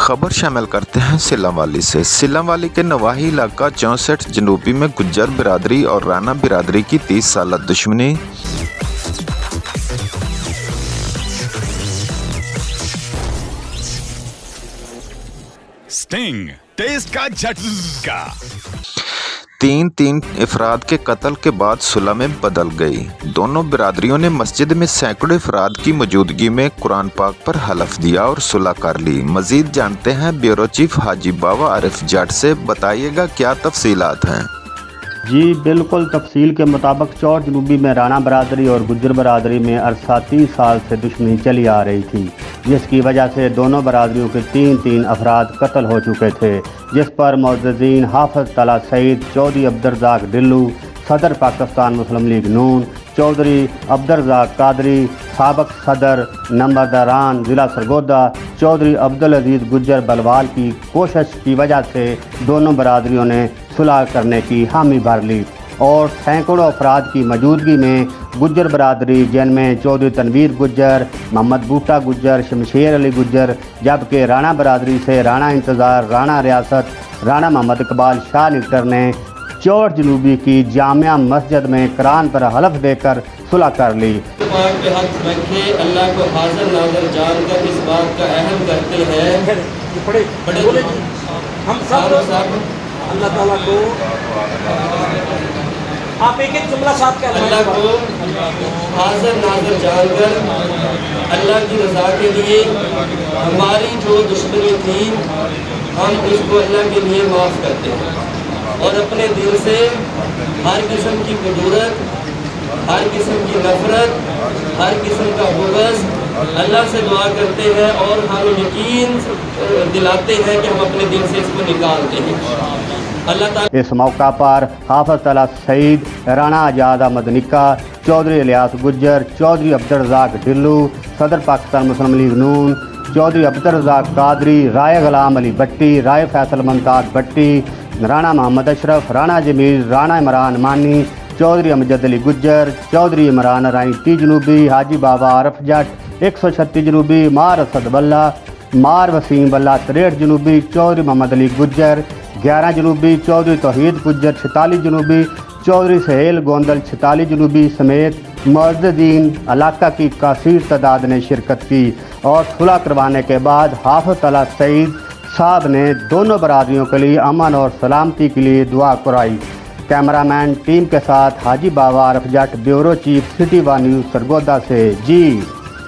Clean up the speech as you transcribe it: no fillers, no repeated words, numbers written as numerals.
खबर शामिल करते हैं सिलम वाली से। सिलम वाली के नवाही इलाका 64 जनूबी में गुज्जर बिरादरी और राना बिरादरी की 30 साल दुश्मनी। स्टिंग टेस्ट का झटका। तीन अफराद के कत्ल के बाद सुलह में बदल गई। दोनों बिरादरियों ने मस्जिद में सैकड़ों अफराद की मौजूदगी में कुरान पाक पर हलफ दिया और सुलह कर ली। मजीद जानते हैं ब्यूरो चीफ हाजी बाबा आरिफ जट से। बताइएगा क्या तफसीलात हैं। जी बिल्कुल, तफसील के मुताबिक चौर जनूबी में राना बरादरी और गुज्जर बरादरी में अरसा 30 साल से दुश्मनी चली आ रही थी, जिसकी वजह से दोनों बरादरियों के तीन अफराद कत्ल हो चुके थे, जिस पर मुअज़्ज़िज़ीन हाफ़िज़ तला सईद, चौधरी अब्दुर्रज़ाक डिल्लू, सदर पाकिस्तान मुस्लिम लीग नून, चौधरी अब्दुर्रज़ाक कादरी, साबक सदर नंबरदारान ज़िला सरगोदा, चौधरी अब्दुल अजीज़ गुज्जर बलवाल की कोशिश की वजह से दोनों बरादरियों ने सुलह करने की हामी भर ली और सैकड़ों अफराद की मौजूदगी में गुज्जर बरादरी, जिनमें चौधरी तनवीर गुज्जर, मोहम्मद बूटा गुज्जर, शमशेर अली गुज्जर, जबकि राना बरादरी से राना इंतज़ार, राना रियासत, राना मोहम्मद इकबाल शाह निकटर ने चौर जनूबी की जामिया मस्जिद में कुरान पर हलफ देकर सुलह कर ली। पे हाथ रखे, अल्लाह को हाजिर नाज़र जानकर इस बात का अहम करते हैं बड़े हम सब अल्लाह ताला को आप एक जुमला साथ का अल्लाह को हाजिर नाज़र जानकर अल्लाह की रज़ा के लिए हमारी जो दुश्मनी थी हम उसको अल्लाह के लिए माफ़ करते हैं और अपने दिल से हर किस्म की कुदरत, हर किस्म की नफरत, हर किस्म का बुग़्ज़ अल्लाह से दुआ करते हैं और हम यकीन दिलाते हैं कि हम अपने दिल से इसको निकालते हैं। अल्लाह ताला इस मौका पर हाफ़िज़ तला सईद, राना आजाद अहमद निक्का, चौधरी इलियास गुज्जर, चौधरी अब्दुर्रज़ाक डिल्लू, सदर पाकिस्तान मुस्लिम लीग नून, चौधरी अब्दुर्रज़ाक कादरी, राय गुलाम अली भट्टी, राय फैसल मुमताज़ भट्टी, राना मोहम्मद अशरफ, राना जमील, राना इमरान मानी, चौधरी अमजद अली गुज्जर, चौधरी इमरान रानी 30 जनूबी, हाजी बाबा आरिफ जट 136 जनूबी, मार असद बल्ला, मार वसीम बल्ला 63 जनूबी, चौधरी मोहम्मद अली गुज्जर 11 जनूबी, चौधरी तौहीद गुज्जर 46 जनूबी, चौधरी सहेल गोंदल 46 जनूबी समेत मुअज़्ज़िज़ीन इलाका की कासीर तादाद ने शिरकत की और सुलह करवाने के बाद हाफ़िज़ तला सईद साहब ने दोनों बरादरियों के लिए अमन और सलामती के लिए दुआ कराई। कैमरामैन टीम के साथ Haji Baba Arif Jat, bureau chief, city one news Sargodha से। जी।